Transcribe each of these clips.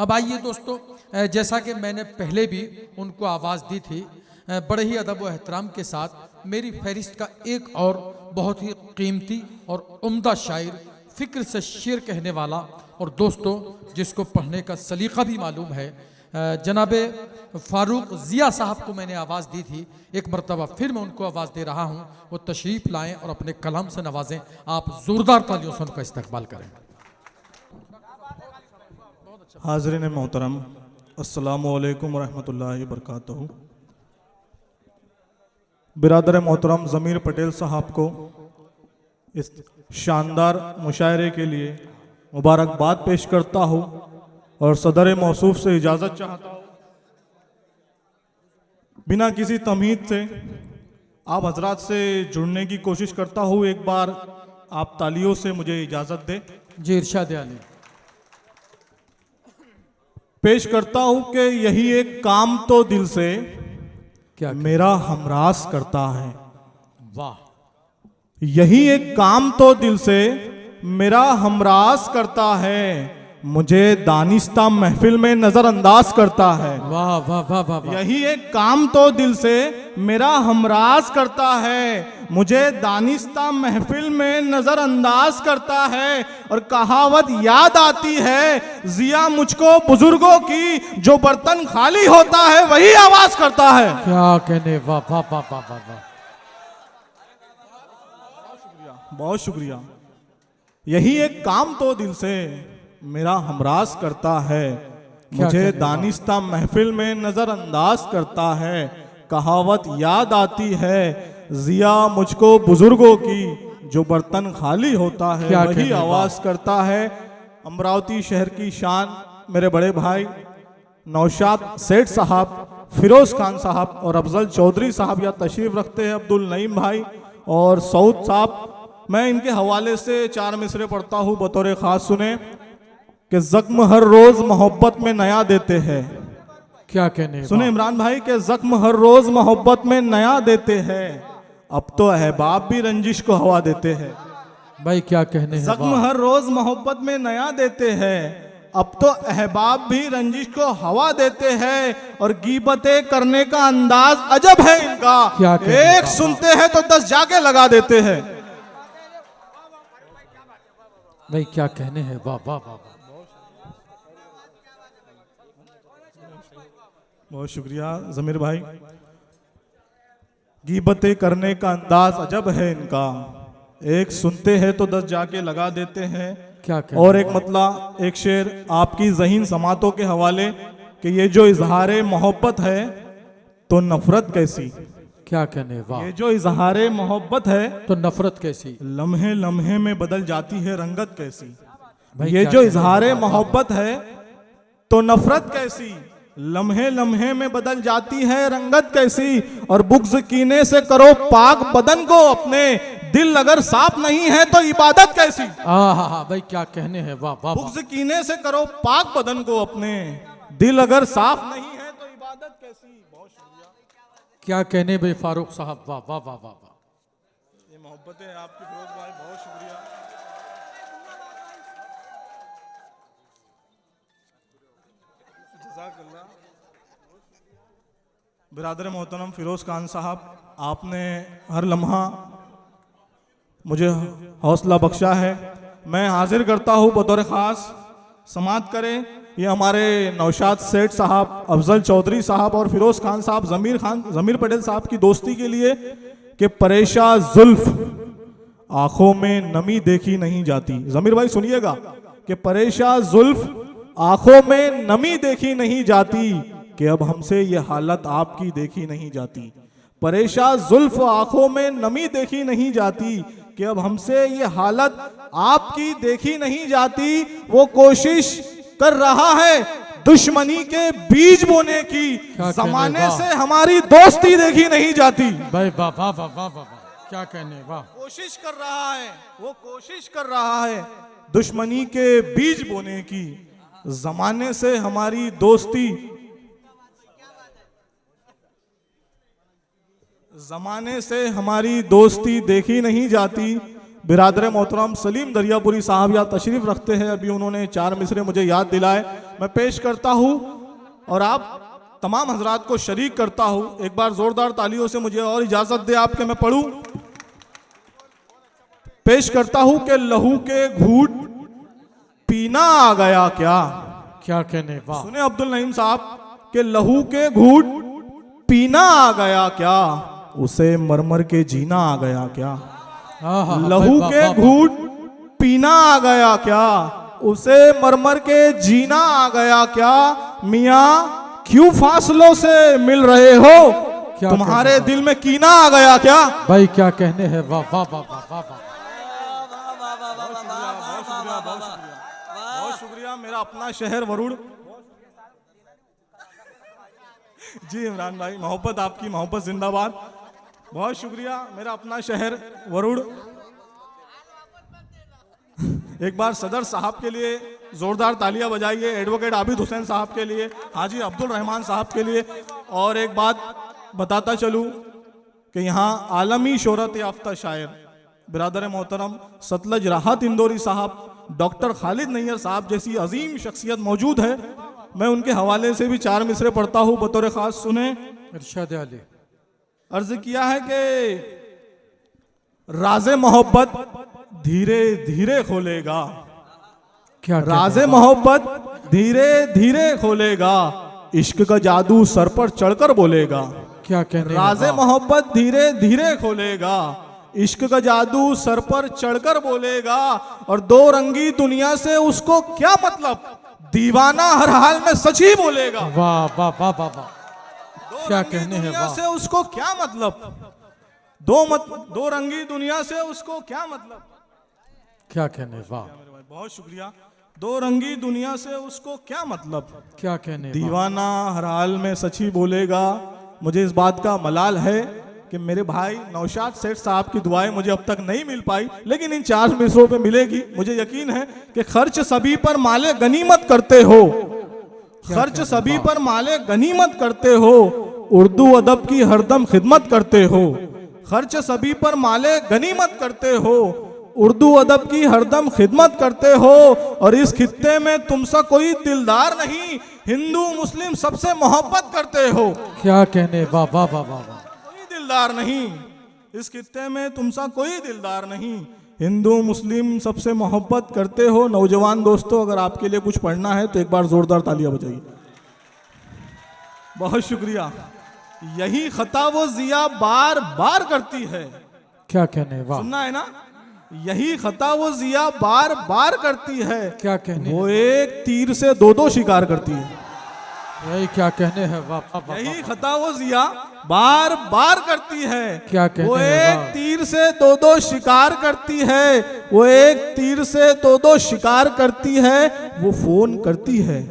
अब आइए दोस्तों, जैसा कि मैंने पहले भी उनको आवाज़ दी थी, बड़े ही अदब व एहतराम के साथ मेरी फहरिस्त का एक और बहुत ही कीमती और उम्दा शायर, फ़िक्र से शेर कहने वाला और दोस्तों जिसको पढ़ने का सलीक़ा भी मालूम है, जनाब फ़ारूक ज़िया साहब को मैंने आवाज़ दी थी। एक मरतबा फिर मैं उनको आवाज़ दे रहा हूँ, वो तशरीफ़ लाएँ और अपने कलाम से नवाजें। आप ज़ोरदार तालियों से उनका इस्तकबाल करें। हाज़रीन मोहतरम, अस्सलामु अलैकुम वरहमतुल्लाहि वबरकातुहू। बिरादर मोहतरम ज़मीर पटेल साहब को इस शानदार मुशायरे के लिए मुबारकबाद पेश करता हूँ और सदर मौसूफ से इजाज़त चाहता हूँ। बिना किसी तमहीद से आप हजरात से जुड़ने की कोशिश करता हूँ। एक बार आप तालियों से मुझे इजाज़त दें। जी इरशाद आली। पेश करता हूँ कि यही एक काम तो दिल से क्या मेरा हमरास करता है। वाह, यही एक काम तो दिल से मेरा हमरास करता है, मुझे दानिस्ता महफिल में नजरअंदाज करता है। वाह वाह वाह वाह वाह। यही एक काम तो दिल से मेरा हमराज करता है, मुझे दानिस्ता महफिल में नजरअंदाज करता है। और कहावत याद आती है जिया मुझको बुजुर्गों की, जो बर्तन खाली होता है वही आवाज करता है। क्या कहने, वाह वाह वाह वाह वाह वाह। बहुत शुक्रिया। यही एक काम तो दिल से मेरा हमराज करता है, मुझे दानिस्ता महफिल में नजरअंदाज करता है। कहावत याद आती है जिया मुझको बुजुर्गों की, जो बर्तन खाली होता है वही आवाज करता है। अमरावती शहर की शान मेरे बड़े भाई नौशाद सेठ साहब, फिरोज खान साहब और अफजल चौधरी साहब यहाँ तशरीफ रखते हैं, अब्दुल नईम भाई और सऊद साहब। मैं इनके हवाले से 4 मिसरे पढ़ता हूँ बतौर खास। सुने कि जख्म हर रोज मोहब्बत में नया देते हैं। क्या कहने, सुने इमरान भाई के जख्म हर रोज मोहब्बत में नया देते हैं, अब तो अहबाब भी रंजिश को हवा देते हैं। भाई क्या कहने हैं। जख्म हर रोज मोहब्बत में नया देते हैं, अब तो अहबाब भी रंजिश को हवा देते हैं। और गीबतें करने का अंदाज अजब है इनका, एक सुनते हैं तो 10 जाके लगा देते हैं। भाई क्या कहने हैं, वाह वाह वाह। बहुत शुक्रिया ज़मीर भाई। गीबतें करने का अंदाज अजब है इनका, एक सुनते हैं तो 10 जाके लगा देते हैं। क्या और एक मतला एक शेर आपकी ज़हीन समातों के हवाले कि ये जो इजहारे मोहब्बत है तो नफरत कैसी। क्या कहने, वाह। ये जो इजहारे मोहब्बत है तो नफरत कैसी, लम्हे लम्हे में बदल जाती है रंगत कैसी। भाई ये जो इजहारे मोहब्बत है तो नफरत कैसी, लम्हे लम्हे में बदल जाती है रंगत कैसी। और बुग़्ज़ कीने से करो पाक बदन को अपने, दिल अगर साफ नहीं है तो इबादत कैसी। हाँ भाई क्या कहने हैं, वाह वाह। बुग़्ज़ कीने से करो पाक बदन को अपने, दिल अगर साफ नहीं है तो इबादत कैसी। बहुत शुक्रिया। क्या कहने भाई फारूक साहब, वाह वाह वाह वाह। ये मोहब्बत है आपकी फिरोज भाई, बहुत शुक्रिया। बिरादर मोहतरम फिरोज खान साहब, आपने हर लम्हा मुझे हौसला बख्शा है। मैं हाजिर करता हूँ बतौर ख़ास समात करें ये हमारे नौशाद सेठ साहब, अफजल चौधरी साहब और फिरोज खान साहब, ज़मीर पटेल साहब की दोस्ती के लिए कि परेशा जुल्फ आंखों में नमी देखी नहीं जाती। ज़मीर भाई सुनिएगा कि परेशा जुल्फ आंखों में नमी देखी नहीं जाती, कि अब हमसे ये हालत आपकी देखी नहीं जाती। परेशा जुल्फ आंखों में नमी देखी नहीं जाती, कि अब हमसे ये हालत आपकी देखी नहीं जाती। वो कोशिश कर रहा है दुश्मनी के बीज बोने की, जमाने से हमारी दोस्ती देखी नहीं जाती। भाई वाह वाह वाह वाह वाह। क्या कहने, वाह। कोशिश कर रहा है, वो कोशिश कर रहा है दुश्मनी के बीज बोने की, जमाने से हमारी दोस्ती, जमाने से हमारी दोस्ती देखी नहीं जाती। बिरादर मोहतरम सलीम दरियापुरी साहब यहाँ तशरीफ रखते हैं। अभी उन्होंने 4 मिसरे मुझे याद दिलाए, मैं पेश करता हूँ और आप तमाम हजरात को शरीक करता हूँ। एक बार जोरदार तालियों से मुझे और इजाजत दे आपके मैं पढ़ूं। पेश करता हूँ कि लहू के घूट पीना आ गया क्या। क्या कहने, वाह। सुने अब्दुल नईम साहब के लहू के घूट पीना आ गया क्या, उसे मरमर के जीना आ गया क्या। आहा, लहू वाह, के वाह, वाह। घूट पीना आ गया क्या, उसे मरमर के जीना आ गया क्या। मियाँ क्यों फासलों से मिल रहे हो, क्या तुम्हारे कहने, दिल में कीना आ गया क्या। भाई क्या कहने हैं, वाह वाह वाह वाह वाह वाह। बहुत शुक्रिया। मेरा अपना शहर वरुड़। जी इमरान भाई, मोहब्बत आपकी, मोहब्बत जिंदाबाद। बहुत शुक्रिया। मेरा अपना शहर वरुड़। एक बार सदर साहब के लिए जोरदार तालियां बजाइए, एडवोकेट आबिद हुसैन साहब के लिए, हाजी अब्दुल रहमान साहब के लिए। और एक बात बताता चलूं कि यहाँ आलमी शोहरत याफ्ता शायर बिरादर मोहतरम सतलज राहत इंदौरी साहब, डॉक्टर खालिद नैयर साहब जैसी अजीम शख्सियत मौजूद है। मैं उनके हवाले से भी 4 मिसरे पढ़ता हूँ बतौर खास। सुने, इरशाद अली। अर्ज किया है कि राज़े मोहब्बत धीरे धीरे खोलेगा, क्या राज़े मोहब्बत धीरे धीरे खोलेगा, इश्क का जादू सर पर चढ़कर बोलेगा। क्या कहने, राज़े मोहब्बत धीरे धीरे खोलेगा, इश्क का जादू सर पर चढ़कर बोलेगा। और 2 रंगी दुनिया से उसको क्या मतलब, दीवाना हर हाल में सच ही बोलेगा। वाह वाह वाह वाह वाह। क्या कहने हैं, दुनिया वाह। से उसको क्या मतलब, दो रंगी दुनिया से उसको क्या मतलब। क्या कहने, वाह। बहुत शुक्रिया। 2 रंगी दुनिया से उसको क्या मतलब, क्या कहने, वाह। दीवाना हर हाल में सच ही बोलेगा। मुझे इस बात का मलाल है कि मेरे भाई नौशाद सेठ साहब की दुआएं मुझे अब तक नहीं मिल पाई, लेकिन इन 4 मिसरों पे मिलेगी। मुझे यकीन है कि खर्च सभी पर माले गनीमत करते हो, खर्च सभी पर माले गनीमत करते हो, उर्दू अदब की हरदम खिदमत करते हो। खर्च सभी पर माले गनीमत करते हो, उर्दू अदब की हरदम खिदमत करते हो। और इस खित्ते में तुमसा कोई दिलदार नहीं, हिंदू मुस्लिम सबसे मोहब्बत करते हो। क्या कहने, वाह वाह वाह वाह वाह। कोई दिलदार नहीं, इस खित्ते में तुमसा कोई दिलदार नहीं, हिंदू मुस्लिम सबसे मोहब्बत करते हो। नौजवान दोस्तों, अगर आपके लिए कुछ पढ़ना है तो एक बार जोरदार तालियां बजाइए। बहुत शुक्रिया। यही खता वो जिया बार बार करती है। क्या कहने, वाह। सुनना है ना, यही खता वो जिया बार बार करती है। क्या कहने, वो एक तीर से 2-2 शिकार करती है। यही क्या कहने हैं, वाह वाह वाह। यही खता वो जिया बार बार करती है। क्या कहने वो हैं, एक वाह। तीर से 2-2 शिकार करती है। वो एक तीर से 2-2 शिकार करती है। वो फोन करती है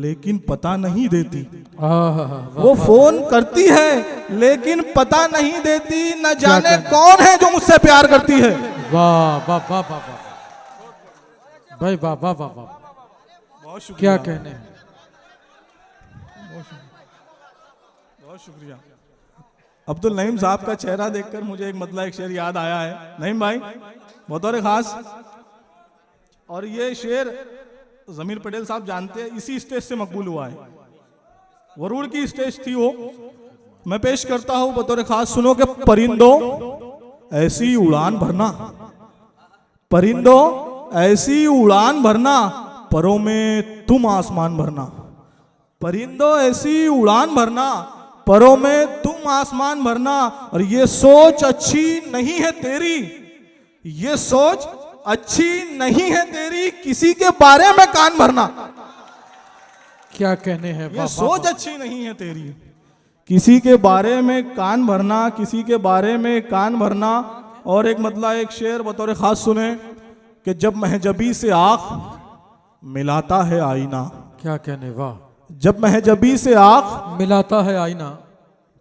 लेकिन पता नहीं देती। वो फोन करती है लेकिन पता नहीं देती। न जाने कौन है जो मुझसे प्यार करती है। वाह वाह वाह वाह वाह भाई, वाह वाह वाह वाह। बहुत शुक्रिया। क्या कहने हैं, बहुत शुक्रिया। अब्दुल नईम साहब का चेहरा देखकर मुझे एक मतलब एक शेर याद आया है। नईम भाई बतौर खास, और ये शेर जमीर पटेल साहब जानते हैं, इसी स्टेज से मकबूल हुआ है। वरुड़ की स्टेज थी वो। मैं पेश करता हूं बतौर खास। सुनो कि परिंदों ऐसी उड़ान भरना, परिंदों ऐसी उड़ान भरना, परों में तुम आसमान भरना। परिंदों ऐसी उड़ान भरना, परों में तुम आसमान भरना। और ये सोच अच्छी नहीं है तेरी, ये सोच अच्छी नहीं है तेरी, किसी के बारे में कान भरना। क्या कहने हैं, ये सोच अच्छी नहीं है तेरी, किसी के बारे में कान भरना, किसी के बारे में कान भरना। और एक मतलब एक शेर बतौर खास सुने कि जब महजबी से आंख मिलाता है आईना। क्या कहने, वाह। जब महजबी से आंख मिलाता है आईना,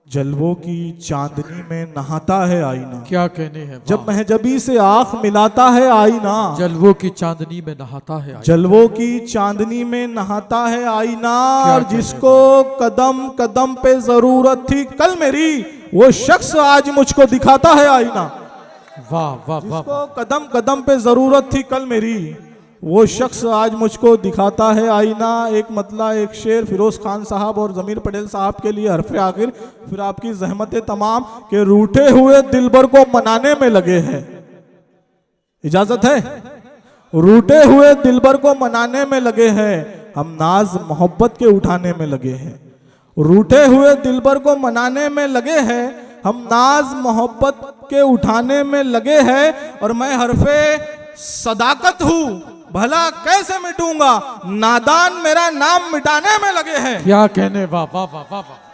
जलवों की चांदनी में नहाता है आईना। क्या कहने हैं, जब महजबी से आंख मिलाता है आईना, जलवों की चांदनी में नहाता है आईना। जलवों की चांदनी में नहाता है आईना। और जिसको कदम कदम पे जरूरत थी कल मेरी, वो शख्स आज मुझको दिखाता है आईना। वाह वाह वाह जिसको कदम कदम पे जरूरत थी कल मेरी, वो शख्स आज मुझको दिखाता है आईना। एक मतला एक शेर फिरोज खान साहब और जमीर पटेल साहब के लिए हरफ आखिर, फिर आपकी जहमत तमाम के रूठे हुए दिलबर को मनाने में लगे हैं। इजाजत है? रूठे हुए दिलबर को मनाने में लगे हैं, हम नाज मोहब्बत के उठाने में लगे हैं। रूठे हुए दिलबर को मनाने में लगे हैं, हम नाज मोहब्बत के उठाने में लगे हैं। और मैं हरफे सदाकत हूं, भला कैसे मिटूंगा, नादान मेरा नाम मिटाने में लगे हैं। क्या कहने, वाह वाह वाह वाह वाह।